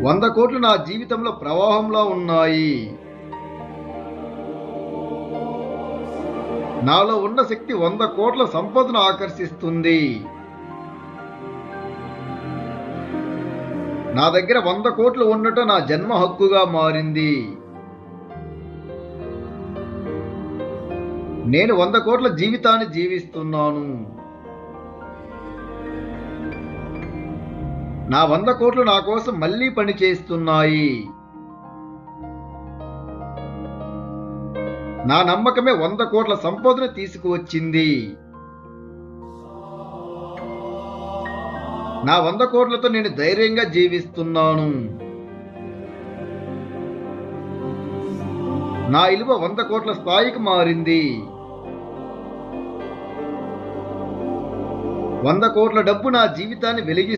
100 కోట్లు నా జీవితంలో ప్రవాహంలా ఉన్నాయి. నాలో ఉన్న శక్తి 100 కోట్ల సంపదను ఆకర్షిస్తుంది. నా దగ్గర 100 కోట్లు ఉండటం నా జన్మ హక్కుగా మారింది. నేను 100 కోట్ల జీవితాన్ని జీవిస్తున్నాను. నా 100 కోట్లు నా కోసం మళ్ళీ పని చేస్తున్నాయి. నా నమ్మకమే 100 కోట్ల సంపదను తీసుకువచ్చింది. నా 100 కోట్లతో నేను ధైర్యంగా జీవిస్తున్నాను. నా విలువ 100 కోట్ల స్థాయికి మారింది. 100 కోట్ల డబ్బు నా జీవితాన్ని వెలిగిస్తుంది.